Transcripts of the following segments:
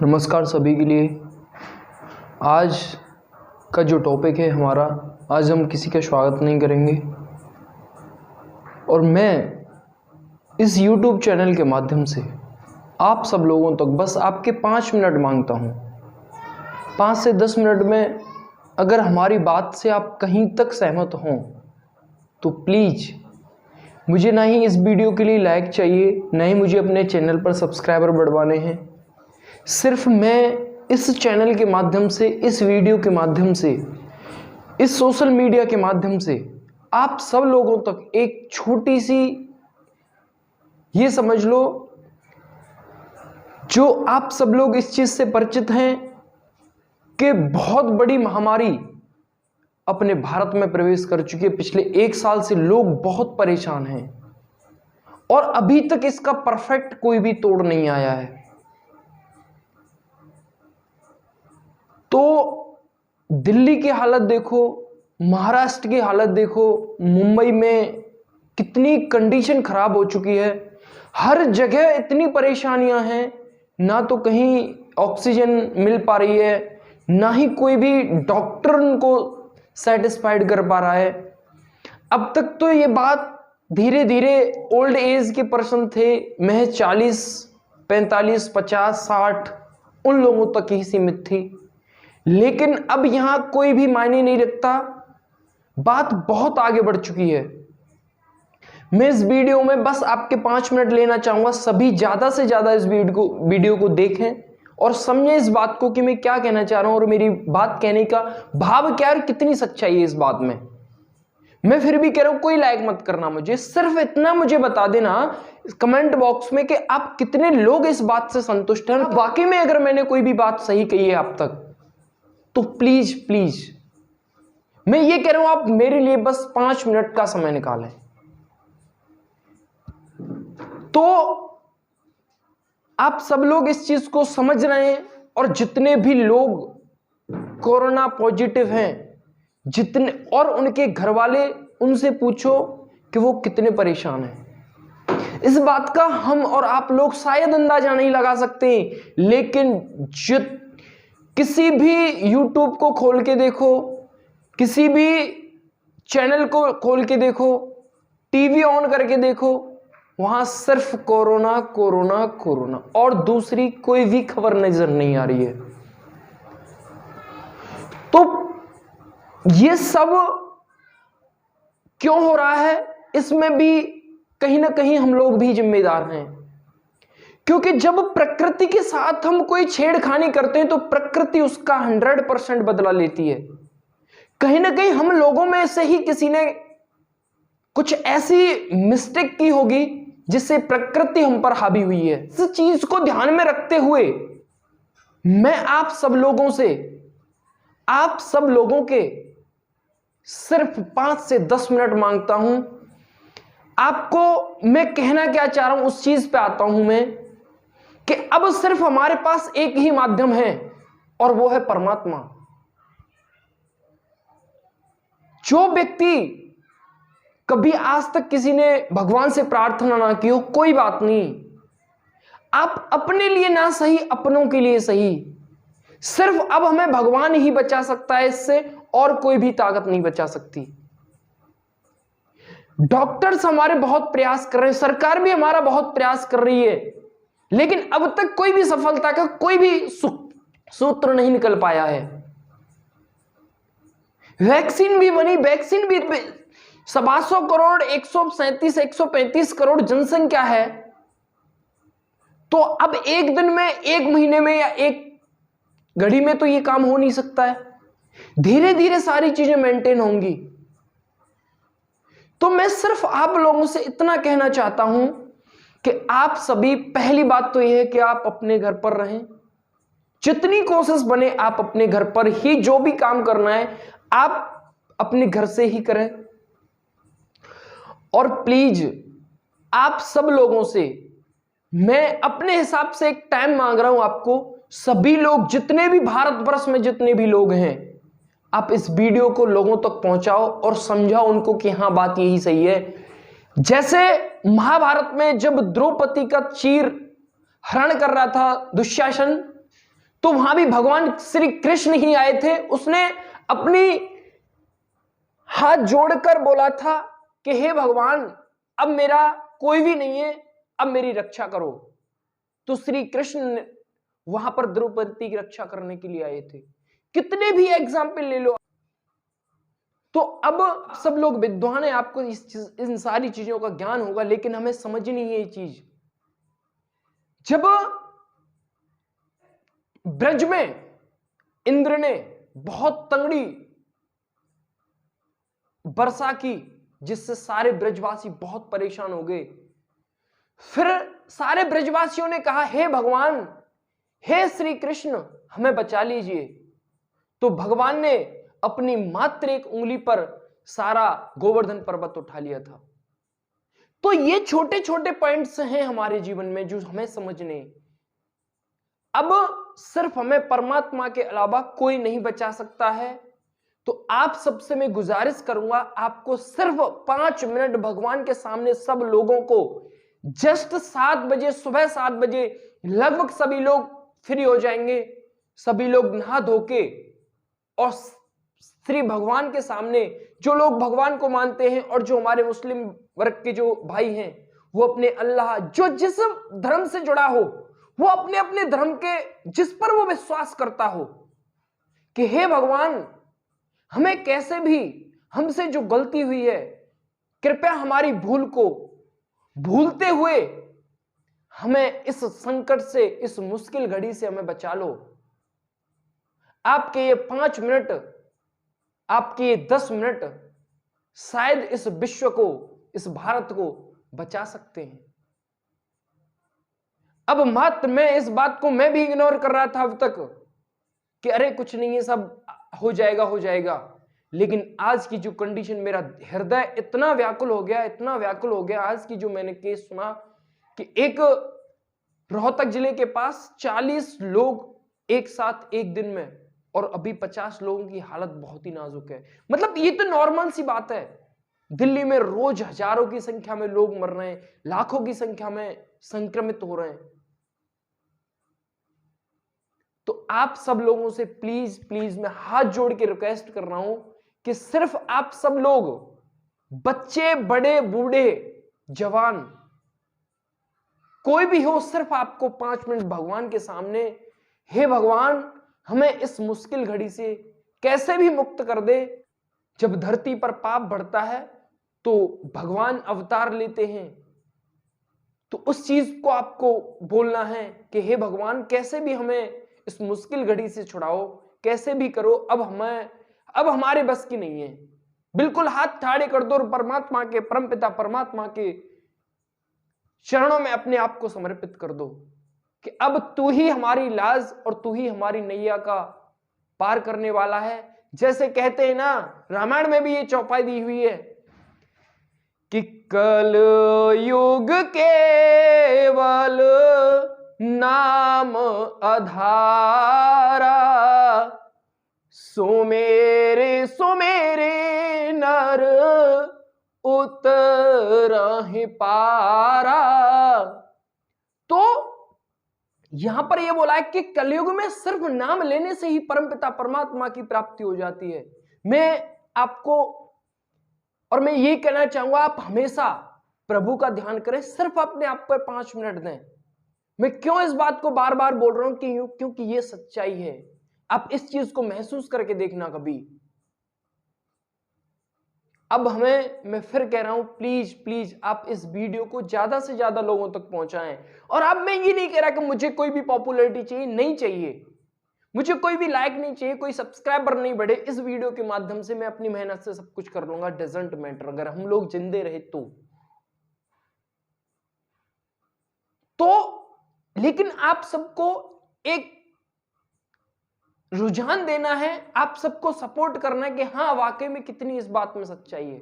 नमस्कार सभी के लिए। आज का जो टॉपिक है हमारा, आज हम किसी का स्वागत नहीं करेंगे और मैं इस YouTube चैनल के माध्यम से आप सब लोगों तक बस आपके 5 मिनट मांगता हूँ। 5 से 10 मिनट में अगर हमारी बात से आप कहीं तक सहमत हों तो प्लीज़ मुझे ना ही इस वीडियो के लिए लाइक चाहिए, ना ही मुझे अपने चैनल पर सब्सक्राइबर बढ़वाने हैं। सिर्फ मैं इस चैनल के माध्यम से, इस वीडियो के माध्यम से, इस सोशल मीडिया के माध्यम से आप सब लोगों तक एक छोटी सी, ये समझ लो, जो आप सब लोग इस चीज से परिचित हैं कि बहुत बड़ी महामारी अपने भारत में प्रवेश कर चुकी है। पिछले 1 साल से लोग बहुत परेशान हैं और अभी तक इसका परफेक्ट कोई भी तोड़ नहीं आया है। तो दिल्ली की हालत देखो, महाराष्ट्र की हालत देखो, मुंबई में कितनी कंडीशन खराब हो चुकी है। हर जगह इतनी परेशानियां हैं, ना तो कहीं ऑक्सीजन मिल पा रही है, ना ही कोई भी डॉक्टर उनको सेटिस्फाइड कर पा रहा है। अब तक तो ये बात धीरे धीरे ओल्ड एज के पर्सन थे, महज 40, 45, 50, 60 उन लोगों तक ही सीमित थी, लेकिन अब यहां कोई भी मायने नहीं रखता। बात बहुत आगे बढ़ चुकी है। मैं इस वीडियो में बस आपके 5 मिनट लेना चाहूंगा। सभी ज्यादा से ज्यादा इस वीडियो को देखें और समझें इस बात को कि मैं क्या कहना चाह रहा हूं और मेरी बात कहने का भाव क्या है और कितनी सच्चाई है इस बात में। मैं फिर भी कह रहा हूं, कोई लाइक मत करना मुझे, सिर्फ इतना मुझे बता देना कमेंट बॉक्स में कि आप कितने लोग इस बात से संतुष्ट हैं। वाकई में अगर मैंने कोई भी बात सही कही है आप तक तो प्लीज प्लीज मैं ये कह रहा हूं, आप मेरे लिए बस 5 मिनट का समय निकालें। तो आप सब लोग इस चीज को समझ रहे हैं और जितने भी लोग कोरोना पॉजिटिव हैं, जितने और उनके घर वाले, उनसे पूछो कि वो कितने परेशान हैं। इस बात का हम और आप लोग शायद अंदाजा नहीं लगा सकते, लेकिन किसी भी YouTube को खोल के देखो, किसी भी चैनल को खोल के देखो, टीवी ऑन करके देखो, वहां सिर्फ कोरोना कोरोना कोरोना और दूसरी कोई भी खबर नजर नहीं आ रही है। तो ये सब क्यों हो रहा है, इसमें भी कहीं ना कहीं हम लोग भी जिम्मेदार हैं, क्योंकि जब प्रकृति के साथ हम कोई छेड़खानी करते हैं तो प्रकृति उसका 100% बदला लेती है। कहीं ना कहीं हम लोगों में से ही किसी ने कुछ ऐसी मिस्टेक की होगी जिससे प्रकृति हम पर हावी हुई है। इस चीज को ध्यान में रखते हुए मैं आप सब लोगों के सिर्फ 5 से 10 मिनट मांगता हूं। आपको मैं कहना क्या चाह रहा हूं उस चीज पे आता हूं मैं, कि अब सिर्फ हमारे पास एक ही माध्यम है और वो है परमात्मा। जो व्यक्ति कभी आज तक किसी ने भगवान से प्रार्थना ना की हो, कोई बात नहीं, आप अपने लिए ना सही, अपनों के लिए सही, सिर्फ अब हमें भगवान ही बचा सकता है, इससे और कोई भी ताकत नहीं बचा सकती। डॉक्टर्स हमारे बहुत प्रयास कर रहे हैं, सरकार भी हमारा बहुत प्रयास कर रही है, लेकिन अब तक कोई भी सफलता का कोई भी सूत्र नहीं निकल पाया है। वैक्सीन भी बनी, वैक्सीन भी 125 करोड़, 137, 135 करोड़ जनसंख्या है, तो अब एक दिन में, एक महीने में या एक घड़ी में तो ये काम हो नहीं सकता है। धीरे धीरे सारी चीजें मेंटेन होंगी। तो मैं सिर्फ आप लोगों से इतना कहना चाहता हूं कि आप सभी, पहली बात तो यह है कि आप अपने घर पर रहें। जितनी कोशिश बने आप अपने घर पर ही जो भी काम करना है आप अपने घर से ही करें। और प्लीज आप सब लोगों से मैं अपने हिसाब से एक टाइम मांग रहा हूं आपको। सभी लोग, जितने भी भारतवर्ष में जितने भी लोग हैं, आप इस वीडियो को लोगों तक पहुंचाओ और समझाओ उनको कि हाँ, बात यही सही है। जैसे महाभारत में जब द्रौपदी का चीर हरण कर रहा था दुशासन, तो वहां भी भगवान श्री कृष्ण ही आए थे। उसने अपनी हाथ जोड़कर बोला था कि हे भगवान, अब मेरा कोई भी नहीं है, अब मेरी रक्षा करो। तो श्री कृष्ण वहां पर द्रौपदी की रक्षा करने के लिए आए थे। कितने भी एग्जाम्पल ले लो। तो अब सब लोग विद्वान हैं, आपको इन सारी चीजों का ज्ञान होगा, लेकिन हमें समझनी है ये चीज। जब ब्रज में इंद्र ने बहुत तंगड़ी वर्षा की, जिससे सारे ब्रजवासी बहुत परेशान हो गए। फिर सारे ब्रजवासियों ने कहा, हे भगवान, हे श्री कृष्ण, हमें बचा लीजिए। तो भगवान ने अपनी मात्र एक उंगली पर सारा गोवर्धन पर्वत उठा लिया था। तो ये छोटे छोटे पॉइंट्स हैं हमारे जीवन में जो हमें समझने। अब सिर्फ हमें परमात्मा के अलावा कोई नहीं बचा सकता है। तो आप सबसे मैं गुजारिश करूंगा, आपको सिर्फ 5 मिनट भगवान के सामने सब लोगों को जस्ट 7 बजे, सुबह 7 बजे लगभग सभी लोग फ्री हो जाएंगे, सभी लोग नहा धो के, और श्री भगवान के सामने जो लोग भगवान को मानते हैं और जो हमारे मुस्लिम वर्ग के जो भाई हैं, वो अपने अल्लाह, जो जिस धर्म से जुड़ा हो, वो अपने अपने धर्म के जिस पर वो विश्वास करता हो, कि हे भगवान, हमें कैसे भी हमसे जो गलती हुई है, कृपया हमारी भूल को भूलते हुए हमें इस संकट से, इस मुश्किल घड़ी से हमें बचा लो। आपके ये 5 मिनट, आपके ये 10 मिनट शायद इस विश्व को, इस भारत को बचा सकते हैं। अब मात्र मैं इस बात को मैं भी इग्नोर कर रहा था अब तक कि अरे कुछ नहीं है, सब हो जाएगा हो जाएगा। लेकिन आज की जो कंडीशन, मेरा हृदय इतना व्याकुल हो गया, इतना व्याकुल हो गया। आज की जो मैंने केस सुना कि एक रोहतक जिले के पास 40 लोग एक साथ एक दिन में, और अभी 50 लोगों की हालत बहुत ही नाजुक है। मतलब ये तो नॉर्मल सी बात है। दिल्ली में रोज हजारों की संख्या में लोग मर रहे हैं, लाखों की संख्या में संक्रमित हो रहे हैं। तो आप सब लोगों से प्लीज प्लीज मैं हाथ जोड़ के रिक्वेस्ट कर रहा हूं कि सिर्फ आप सब लोग, बच्चे, बड़े, बूढ़े, जवान, कोई भी हो, सिर्फ आपको 5 मिनट भगवान के सामने, हे भगवान, हमें इस मुश्किल घड़ी से कैसे भी मुक्त कर दे। जब धरती पर पाप बढ़ता है तो भगवान अवतार लेते हैं। तो उस चीज को आपको बोलना है कि हे भगवान, कैसे भी हमें इस मुश्किल घड़ी से छुड़ाओ, कैसे भी करो। अब हमारे बस की नहीं है। बिल्कुल हाथ ठाड़े कर दो और परमात्मा के, परमपिता परमात्मा के चरणों में अपने आप को समर्पित कर दो कि अब तू ही हमारी लाज और तू ही हमारी नैया का पार करने वाला है। जैसे कहते हैं ना, रामायण में भी ये चौपाई दी हुई है कि कल युग केवल नाम आधारा, सुमेरे सुमेरे नर उतरहि पारा। तो यहां पर यह बोला है कि कलयुग में सिर्फ नाम लेने से ही परमपिता परमात्मा की प्राप्ति हो जाती है। मैं आपको, और मैं ये कहना चाहूंगा, आप हमेशा प्रभु का ध्यान करें, सिर्फ अपने आप पर 5 मिनट दें। मैं क्यों इस बात को बार बार बोल रहा हूं क्योंकि ये सच्चाई है। आप इस चीज को महसूस करके देखना कभी। अब मैं फिर कह रहा हूं, प्लीज प्लीज आप इस वीडियो को ज्यादा से ज्यादा लोगों तक पहुंचाएं। और अब मैं ये नहीं कह रहा कि मुझे कोई भी पॉपुलैरिटी चाहिए, नहीं चाहिए, मुझे कोई भी लाइक नहीं चाहिए, कोई सब्सक्राइबर नहीं बढ़े। इस वीडियो के माध्यम से मैं अपनी मेहनत से सब कुछ कर लूंगा, डजंट मैटर, अगर हम लोग जिंदे रहे तो। लेकिन आप सबको एक रुझान देना है, आप सबको सपोर्ट करना है कि हां वाकई में कितनी इस बात में सच्चाई है।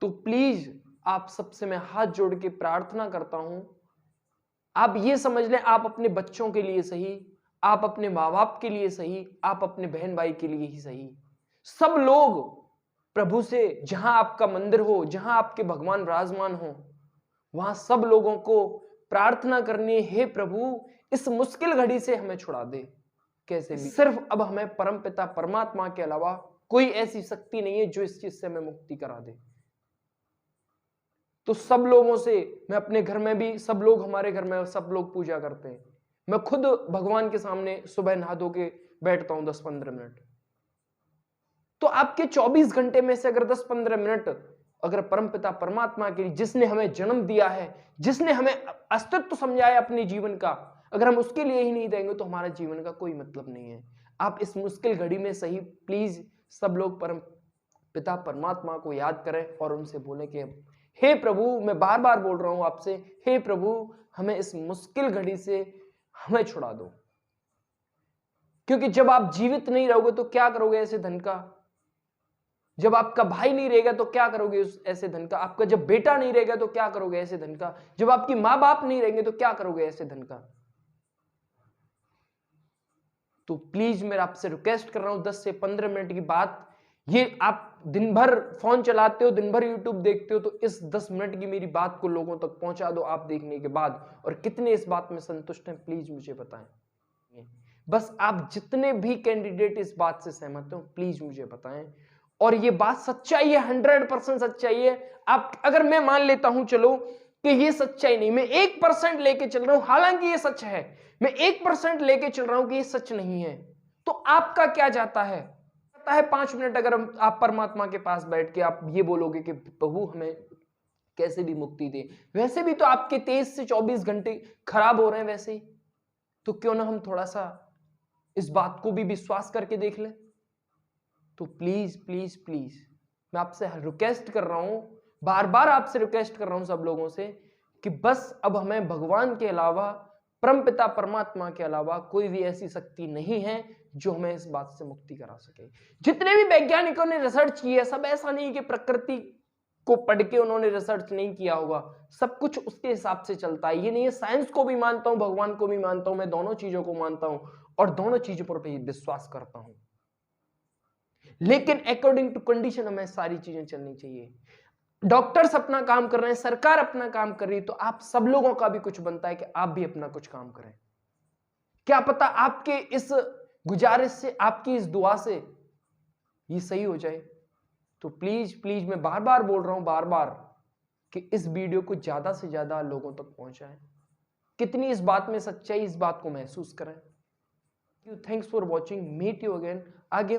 तो प्लीज आप सबसे मैं हाथ जोड़ के प्रार्थना करता हूं, आप ये समझ लें, आप अपने बच्चों के लिए सही, आप अपने माँ बाप के लिए सही, आप अपने बहन भाई के लिए ही सही, सब लोग प्रभु से, जहां आपका मंदिर हो, जहां आपके भगवान विराजमान हो, वहां सब लोगों को प्रार्थना करनी है, हे प्रभु, इस मुश्किल घड़ी से हमें छुड़ा दे कैसे भी। सिर्फ अब हमें परमपिता परमात्मा के अलावा कोई ऐसी शक्ति नहीं है जो इस चीज से हमें मुक्ति करा दे। तो सब लोगों से, मैं अपने घर में भी, सब लोग हमारे घर में सब लोग पूजा करते हैं, मैं खुद भगवान के सामने सुबह नहा धो के बैठता हूं 10-15 मिनट। तो आपके 24 घंटे में से अगर 10-15 मिनट अगर परमपिता परमात्मा के लिए, जिसने हमें जन्म दिया है, जिसने हमें अस्तित्व समझाया अपने जीवन का, अगर हम उसके लिए ही नहीं देंगे तो हमारे जीवन का कोई मतलब नहीं है। आप इस मुश्किल घड़ी में सही प्लीज सब लोग परम पिता परमात्मा को याद करें और उनसे बोलें कि हे प्रभु, मैं बार बार बोल रहा हूं आपसे, हे प्रभु हमें इस मुश्किल घड़ी से हमें छुड़ा दो। क्योंकि जब आप जीवित नहीं रहोगे तो क्या करोगे ऐसे धन का? जब आपका भाई नहीं रहेगा तो क्या करोगे उस ऐसे धन का? आपका जब बेटा नहीं रहेगा तो क्या करोगे ऐसे धन का? जब आपकी मां बाप नहीं रहेंगे तो क्या करोगे ऐसे धन का? तो प्लीज मैं आपसे रिक्वेस्ट कर रहा हूं, 10 से 15 मिनट की बात, ये आप दिन भर फोन चलाते हो, दिन भर यूट्यूब देखते हो, तो इस 10 मिनट की मेरी बात को लोगों तक पहुंचा दो आप देखने के बाद। और कितने इस बात में संतुष्ट हैं प्लीज मुझे बताएं। बस आप जितने भी कैंडिडेट इस बात से सहमत हो प्लीज मुझे बताएं। और ये बात सच्चाई है, 100% सच्चाई है। आप अगर मैं मान लेता हूं चलो कि ये सच्चाई नहीं, मैं 1% लेके चल रहा हूं, हालांकि ये सच है, मैं 1% लेके चल रहा हूं कि ये सच नहीं है, तो आपका क्या जाता है? 5 मिनट अगर आप परमात्मा के पास बैठ के आप ये बोलोगे कि प्रभु हमें कैसे भी मुक्ति दे, वैसे भी तो आपके 23 से 24 घंटे खराब हो रहे हैं वैसे ही, तो क्यों ना हम थोड़ा सा इस बात को भी विश्वास करके देख लें। तो प्लीज प्लीज प्लीज मैं आपसे रिक्वेस्ट कर रहा हूं, बार बार आपसे रिक्वेस्ट कर रहा हूं सब लोगों से कि बस अब हमें भगवान के अलावा, परमपिता परमात्मा के अलावा कोई भी ऐसी शक्ति नहीं है जो हमें इस बात से मुक्ति करा सके। जितने भी वैज्ञानिकों ने रिसर्च की है, सब ऐसा नहीं कि प्रकृति को पढ़ के उन्होंने रिसर्च नहीं किया होगा, सब कुछ उसके हिसाब से चलता है। ये नहीं है, साइंस को भी मानता हूं, भगवान को भी मानता हूं, मैं दोनों चीजों को मानता हूं और दोनों चीजों पर विश्वास करता हूं, लेकिन अकॉर्डिंग टू कंडीशन हमें सारी चीजें चलनी चाहिए। डॉक्टर्स अपना काम कर रहे हैं, सरकार अपना काम कर रही है, तो आप सब लोगों का भी कुछ बनता है कि आप भी अपना कुछ काम करें। क्या पता आपके इस गुजारिश से, आपकी इस दुआ से ये सही हो जाए। तो प्लीज प्लीज मैं बार बार बोल रहा हूं, बार बार, कि इस वीडियो को ज्यादा से ज्यादा लोगों तक पहुंचाएं। कितनी इस बात में सच्चाई, इस बात को महसूस करें। Thanks for watching, meet you again आगे।